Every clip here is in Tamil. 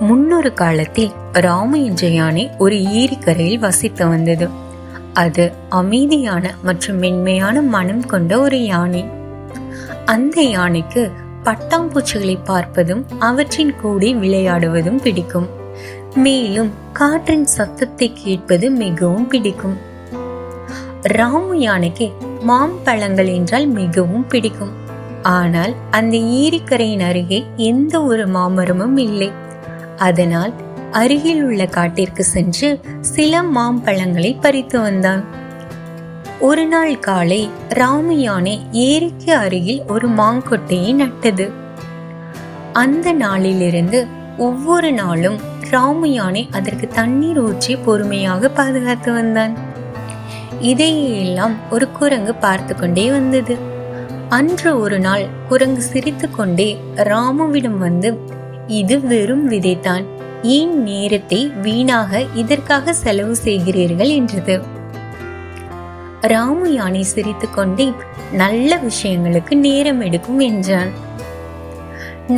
முன்னொரு காலத்தில் ராமு என்ற யானை ஒரு ஏரிக்கரையில் வசித்து வந்தது. அது அமைதியான மற்றும் மென்மையான மனம் கொண்ட ஒரு யானை. அந்த யானைக்கு பட்டாம்பூச்சிகளை பார்ப்பதும் அவற்றின் கூடி விளையாடுவதும் பிடிக்கும். மேலும் காற்றின் சத்தத்தை கேட்பது மிகவும் பிடிக்கும். ராமு யானைக்கு மாம்பழங்கள் என்றால் மிகவும் பிடிக்கும். ஆனால் அந்த ஏரிக்கரையின் அருகே எந்த ஒரு மாமரமும் இல்லை. அதனால் அருகில் உள்ள காட்டிற்கு சென்று சில மாம்பழங்களை பறித்து வந்தான். ஒரு நாள் காலை ராமு யானை ஏரிக்கு அருகில் ஒரு மாங்கொட்டையை நட்டது. அந்த நாளிலிருந்து ஒவ்வொரு நாளும் ராமு யானை அதற்கு தண்ணீர் ஊற்றி பொறுமையாக பாதுகாத்து வந்தான். இதையெல்லாம் ஒரு குரங்கு பார்த்து கொண்டே வந்தது. அன்று ஒரு நாள் குரங்கு சிரித்து கொண்டே ராமுவிடம் வந்து, இது வெறும் விதைத்தான், ஏன் நேரத்தை வீணாக இதற்காக செலவு செய்கிறீர்கள் என்றது. ராமு யானை சிரித்து கொண்டே, நல்ல விஷயங்களுக்கு நேரம் எடுக்கும் என்றான்.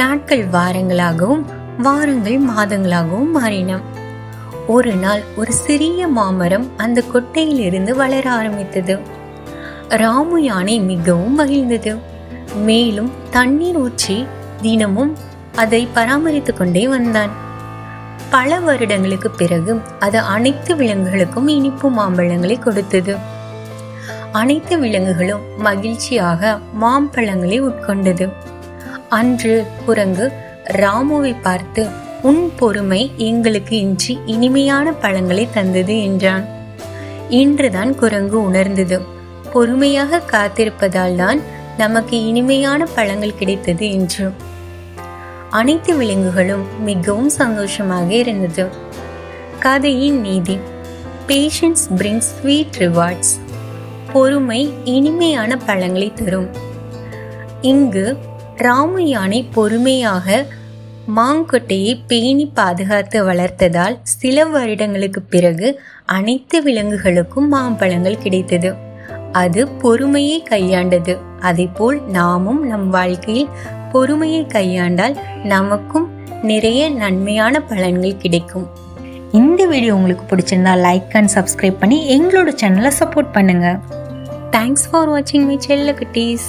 நாட்கள் வாரங்களாகவும் வாரங்கள் மாதங்களாகவும் மாறின. ஒரு நாள் ஒரு சிறிய மாமரம் அந்த கொட்டையில் இருந்து வளர ஆரம்பித்தது. ராமு யானை மிகவும் மகிழ்ந்தது. மேலும் தண்ணீர் ஊற்றி தினமும் அதை பராமரித்து கொண்டே வந்தான். பல வருடங்களுக்கு பிறகு அது அனைத்து விலங்குகளுக்கும் இனிப்பு மாம்பழங்களை கொடுத்தது. அனைத்து விலங்குகளும் மகிழ்ச்சியாக மாம்பழங்களை உட்கொண்டது. அன்று குரங்கு ராமுவை பார்த்து, உன் பொறுமை எங்களுக்கு இன்றி இனிமையான பழங்களை தந்தது என்றான். இன்றுதான் குரங்கு உணர்ந்தது, பொறுமையாக காத்திருப்பதால் தான் நமக்கு இனிமையான பழங்கள் கிடைத்தது என்று. அனைத்து விலங்குகளும் மிகவும் சந்தோஷமாக இருந்தது. கதையின் நீதி: பேஷன்ஸ் பிரிங்ஸ் ஸ்வீட் ரிவார்ட்ஸ். பொறுமை இனிமையான பழங்களை தரும். இங்கு ராமு யானை பொறுமையாக மாங்கொட்டையை பேணி பாதுகாத்து வளர்த்ததால் சில வருடங்களுக்கு பிறகு அனைத்து விலங்குகளுக்கும் மாம்பழங்கள் கிடைத்தது. அது பொறுமையை கையாண்டது. அதேபோல் நாமும் நம் வாழ்க்கையில் பொறுமையை கையாண்டால் நமக்கும் நிறைய நன்மையான பலன்கள் கிடைக்கும். இந்த வீடியோ உங்களுக்கு பிடிச்சிருந்தா லைக் அண்ட் சப்ஸ்கிரைப் பண்ணி எங்களோட சேனலை சப்போர்ட் பண்ணுங்க. தேங்க்ஸ் ஃபார் வாட்சிங் மை செல்ல குட்டீஸ்.